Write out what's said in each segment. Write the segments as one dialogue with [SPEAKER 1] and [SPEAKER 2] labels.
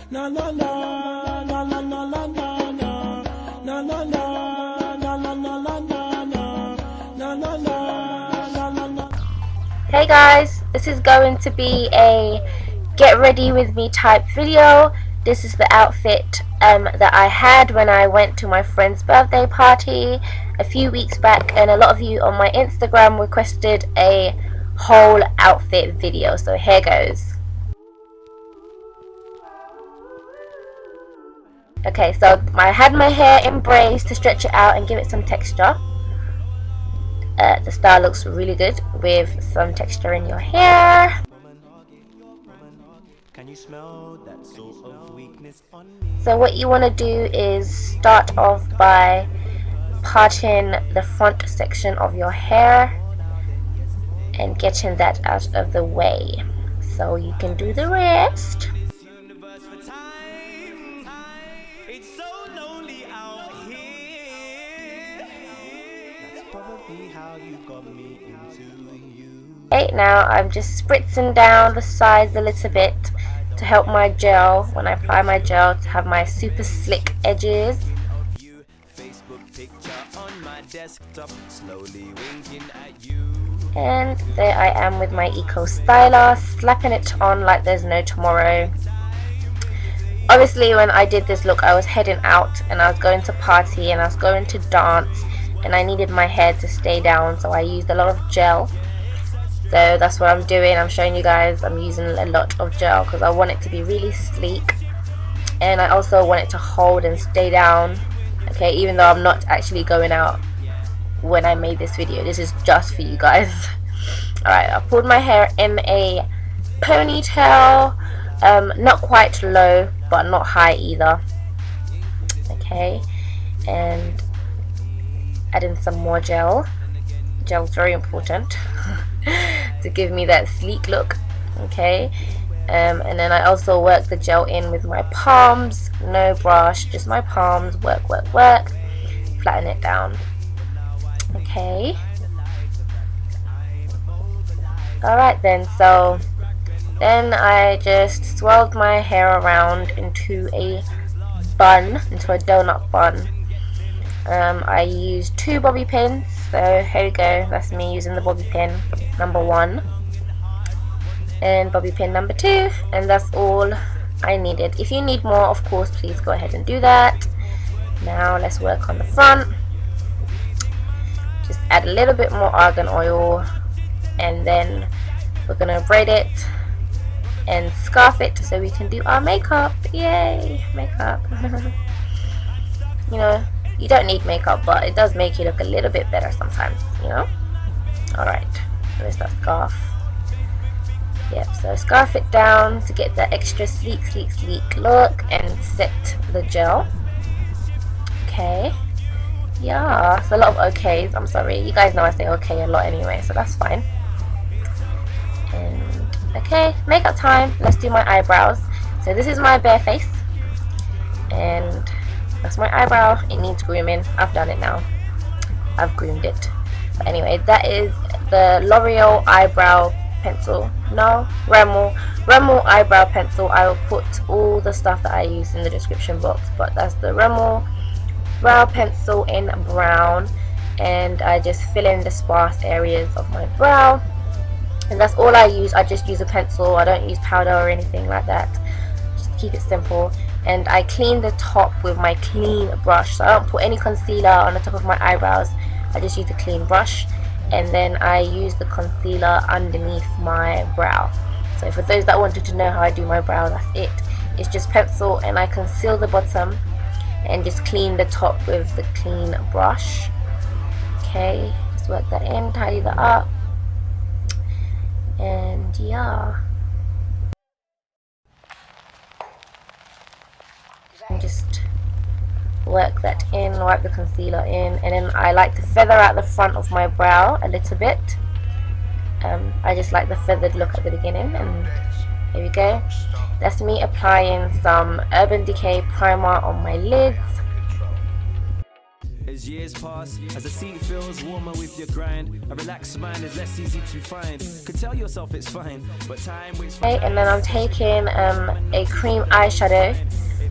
[SPEAKER 1] Na na na na na na na na na na na na na na na na na.
[SPEAKER 2] Hey guys, this is going to be a get ready with me type video. This is the outfit that I had when I went to my friend's birthday party a few weeks back, and a lot of you on my Instagram requested a whole outfit video, so here goes. Okay, so I had my hair in braids to stretch it out and give it some texture. The style looks really good with some texture in your hair. So what you want to do is start off by parting the front section of your hair and getting that out of the way so you can do the rest. Okay, now I'm just spritzing down the sides a little bit to help my gel, when I apply my gel, to have my super slick edges. And there I am with my Eco Styler, slapping it on like there's no tomorrow. Obviously when I did this look I was heading out and I was going to party and I was going to dance, and I needed my hair to stay down, so I used a lot of gel. So that's what I'm doing. I'm showing you guys I'm using a lot of gel because I want it to be really sleek, and I also want it to hold and stay down. Okay, even though I'm not actually going out when I made this video, this is just for you guys. Alright, I pulled my hair in a ponytail, not quite low but not high either. Okay, and adding some more gel. Gel's very important to give me that sleek look. Okay, and then I also work the gel in with my palms, no brush, just my palms. Work, flatten it down. Okay, alright then, so then I just swirled my hair around into a bun, into a donut bun. I used 2 bobby pins, so here we go, that's me using the bobby pin number 1 and bobby pin number 2, and that's all I needed. If you need more, of course, please go ahead and do that. Now let's work on the front. Just add a little bit more argan oil, and then we're gonna braid it and scarf it so we can do our makeup. Yay, makeup. You know, you don't need makeup, but it does make you look a little bit better sometimes, you know. Alright, where's that scarf? Yep, so scarf it down to get that extra sleek look and set the gel. Okay, yeah, it's a lot of okays. I'm sorry, you guys know I say okay a lot anyway, so that's fine. And okay, makeup time. Let's do my eyebrows. So this is my bare face, and that's my eyebrow. It needs grooming. I've done it now. I've groomed it. But anyway, that is the L'Oreal eyebrow pencil. No, Rimmel eyebrow pencil. I will put all the stuff that I use in the description box. But that's the Rimmel brow pencil in brown, and I just fill in the sparse areas of my brow. And that's all I use. I just use a pencil. I don't use powder or anything like that. Just keep it simple. And I clean the top with my clean brush, so I don't put any concealer on the top of my eyebrows. I just use a clean brush, and then I use the concealer underneath my brow. So for those that wanted to know how I do my brow, that's it. It's just pencil, and I conceal the bottom and just clean the top with the clean brush. Okay, just work that in, tidy that up, and yeah. And just work that in, wipe the concealer in, and then I like to feather out the front of my brow a little bit. I just like the feathered look at the beginning, and here we go. That's me applying some Urban Decay primer on my lids.
[SPEAKER 1] as years pass, as the seat feels warmer with your grind. A relaxed mind is less easy to find. Could tell yourself it's fine, but time waits for.
[SPEAKER 2] Okay, and then I'm taking a cream eyeshadow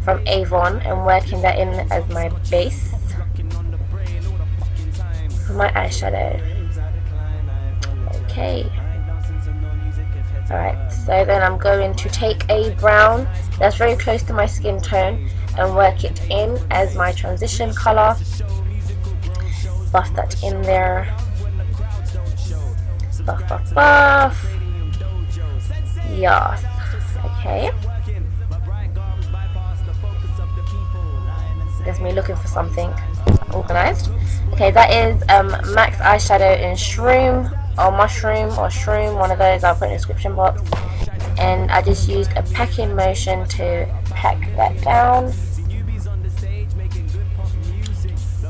[SPEAKER 2] from Avon and working that in as my base for my eyeshadow. Okay. Alright, so then I'm going to take a brown that's very close to my skin tone and work it in as my transition color. Buff that in there. Buff, buff, buff. Yes. Okay. There's me looking for something organized. Okay, that is MAC eyeshadow in Shroom or Mushroom or Shroom, one of those. I'll put in the description box. And I just used a packing motion to pack that down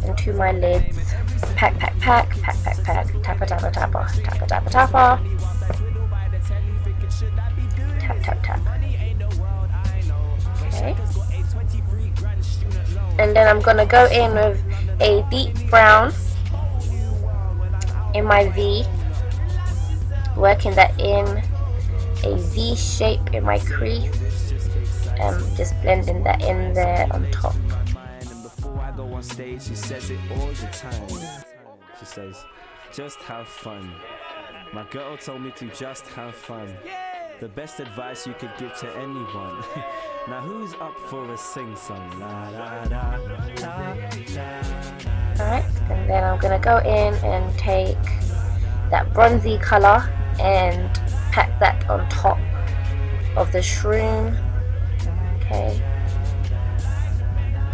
[SPEAKER 2] into my lids. Pack, pack, pack, pack, pack, pack, tappa, tappa, tappa, tappa, tappa, tappa, tap, tap, tap. Okay. And then I'm gonna go in with a deep brown in my V, working that in a V shape in my crease, just blending that in there on top.
[SPEAKER 1] On stage, she says it all the time. She says, just have fun. My girl told me to just have fun. The best advice you could give to anyone. Now who's up for a sing song?
[SPEAKER 2] Alright, and then I'm gonna go in and take that bronzy color and pack that on top of the shroom. Okay.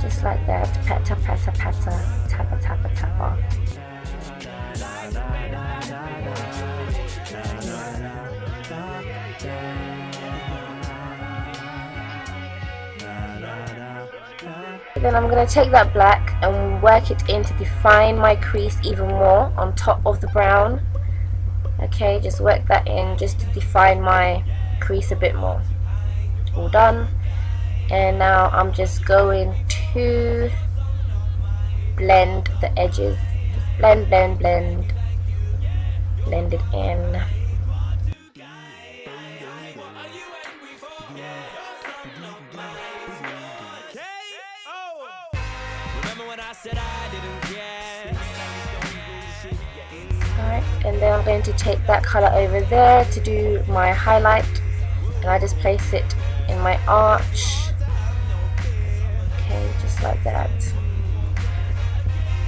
[SPEAKER 2] Just like that, patta, patta, patta, tappa, tappa, tappa. Then I'm going to take that black and work it in to define my crease even more on top of the brown. Okay, just work that in just to define my crease a bit more. All done. And now I'm just going to blend the edges. Just blend, blend, blend. Blend it in. Alright, and then I'm going to take that color over there to do my highlight. And I just place it in my arch. Okay, just like that.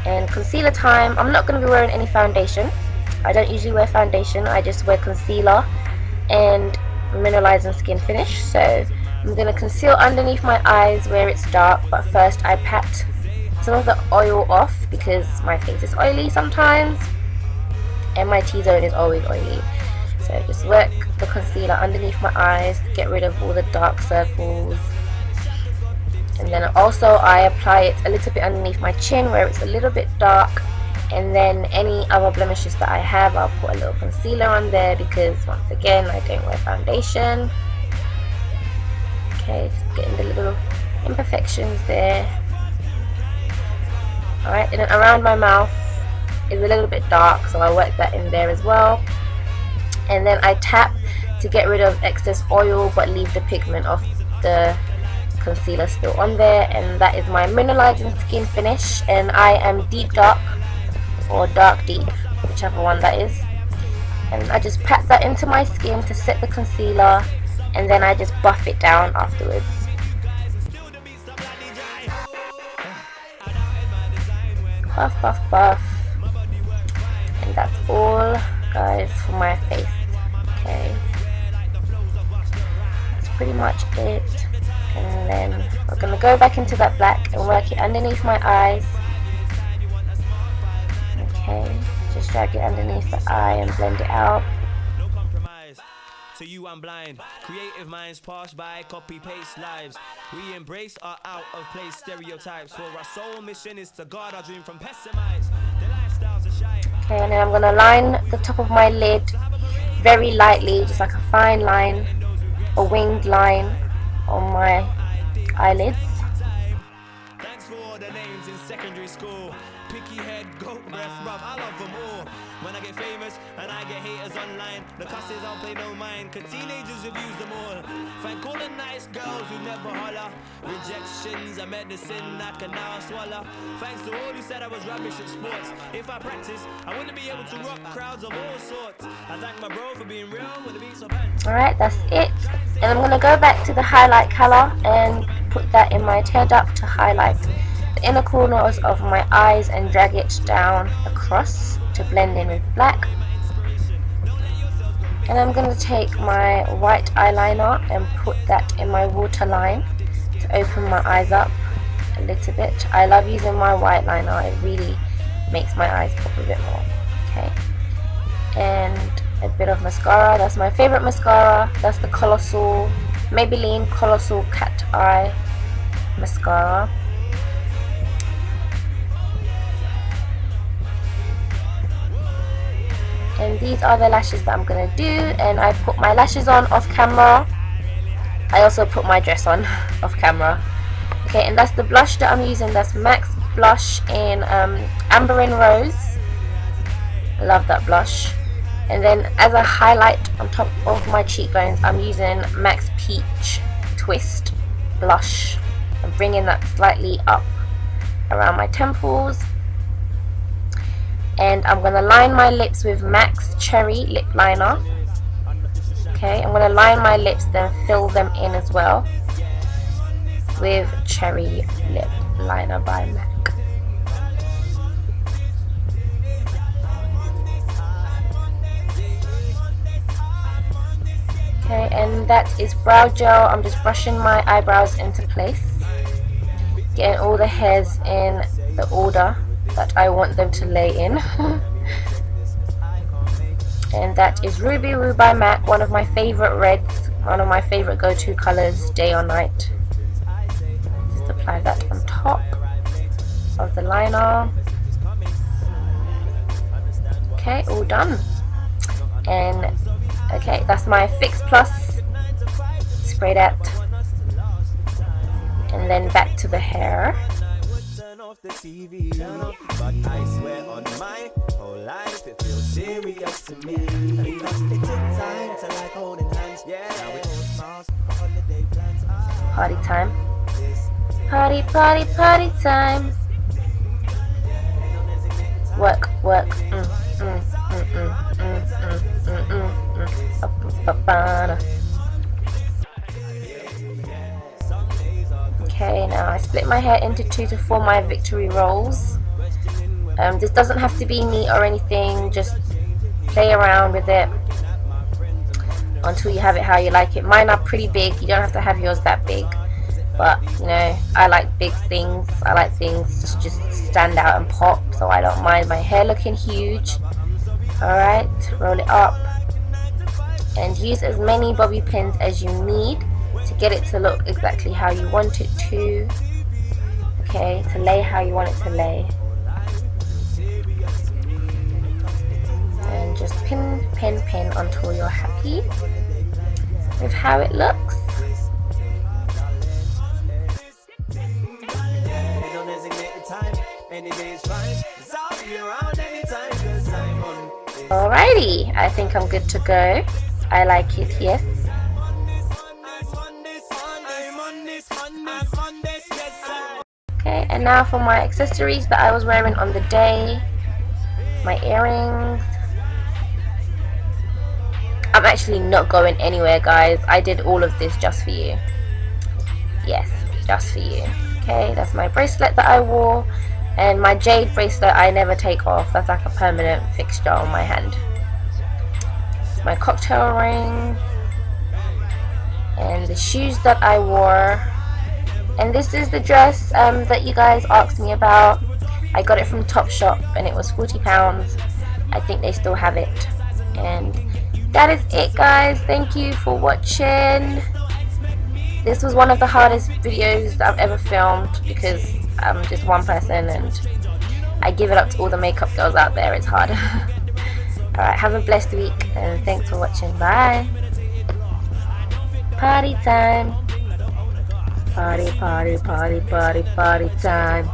[SPEAKER 2] And concealer time. I'm not going to be wearing any foundation. I don't usually wear foundation. I just wear concealer and Mineralize and Skin Finish. So I'm going to conceal underneath my eyes where it's dark. But first I pat some of the oil off because my face is oily sometimes. And my T-zone is always oily. So just work the concealer underneath my eyes to get rid of all the dark circles. And then also I apply it a little bit underneath my chin where it's a little bit dark. And then any other blemishes that I have, I'll put a little concealer on there because once again I don't wear foundation. Okay, just getting the little imperfections there. Alright, and then around my mouth is a little bit dark, so I work that in there as well. And then I tap to get rid of excess oil but leave the pigment of the concealer still on there. And that is my Mineralizing Skin Finish, and I am deep dark or dark deep, whichever one that is. And I just pat that into my skin to set the concealer, and then I just buff it down afterwards. Buff, buff, buff. And that's all, guys, for my face. Okay, that's pretty much it. And then we're gonna go back into that black and work it underneath my eyes. Okay, just drag it underneath the eye and blend it out.
[SPEAKER 1] To you I'm blind. Creative minds pass by, copy paste lives. We embrace our out of place stereotypes. For our sole mission is to guard our dream from pessimites. The lifestyles are shy.
[SPEAKER 2] Okay, and then I'm gonna line the top of my lid very lightly, just like a fine line, a winged line on my eyelids.
[SPEAKER 1] Thanks for all the names in secondary school. Picky goat breath, bruv, I love them all. When I get famous and I get haters online, the cusses I'll pay no mind, cause teenagers abuse them all. Thank all the nice girls who never holler. Rejection's a medicine I can now swallow. Thanks to all who said I was rubbish at sports. If I practice, I wouldn't be able to rock crowds of all sorts. I thank my bro for being real with the beats of pen.
[SPEAKER 2] Alright, that's it. And I'm going to go back to the highlight color and put that in my tear duct to highlight the inner corners of my eyes and drag it down across to blend in with black. And I'm going to take my white eyeliner and put that in my waterline to open my eyes up a little bit. I love using my white liner, it really makes my eyes pop a bit more. Okay, and a bit of mascara. That's my favorite mascara. That's the Colossal Maybelline Colossal Cat Eye mascara. And these are the lashes that I'm gonna do, and I put my lashes on off camera. I also put my dress on off camera. Okay, and that's the blush that I'm using. That's MAC blush in Amber and Rose. I love that blush. And then as a highlight on top of my cheekbones, I'm using MAC Peach Twist blush. I'm bringing that slightly up around my temples. And I'm going to line my lips with MAC Cherry lip liner. Okay, I'm going to line my lips, then fill them in as well with Cherry lip liner by MAC. Okay, and that is brow gel. I'm just brushing my eyebrows into place, getting all the hairs in the order that I want them to lay in. And that is Ruby Woo by MAC, one of my favorite reds, one of my favorite go-to colors, day or night. Just apply that on top of the liner. Okay, all done. And okay, that's my Fix Plus. Spray that, and then back to the hair.
[SPEAKER 1] The TV, but I swear on my whole life it feels serious to me. Because it took time to like holding hands. Yeah, now it all smiles for holiday plans.
[SPEAKER 2] Party time. Party, party, party time. Work, work. Okay, now I split my hair into two to form my victory rolls. This doesn't have to be neat or anything, just play around with it until you have it how you like it. Mine are pretty big, you don't have to have yours that big, but you know, I like big things. I like things to just stand out and pop, so I don't mind my hair looking huge. Alright, roll it up and use as many bobby pins as you need to get it to look exactly how you want it to. Okay, to lay how you want it to lay. And just pin, pin, pin until you're happy with how it looks. Alrighty, I think I'm good to go. I like it, yes. Okay, and now for my accessories that I was wearing on the day. My earrings. I'm actually not going anywhere, guys. I did all of this just for you. Yes, just for you. Okay, that's my bracelet that I wore. And my jade bracelet I never take off. That's like a permanent fixture on my hand. My cocktail ring. And the shoes that I wore. And this is the dress that you guys asked me about. I got it from Topshop and it was £40. I think they still have it. And that is it, guys. Thank you for watching. This was one of the hardest videos that I've ever filmed because I'm just one person and I give it up to all the makeup girls out there. It's hard. Alright, have a blessed week and thanks for watching. Bye. Party time. Party, party, party, party, party time.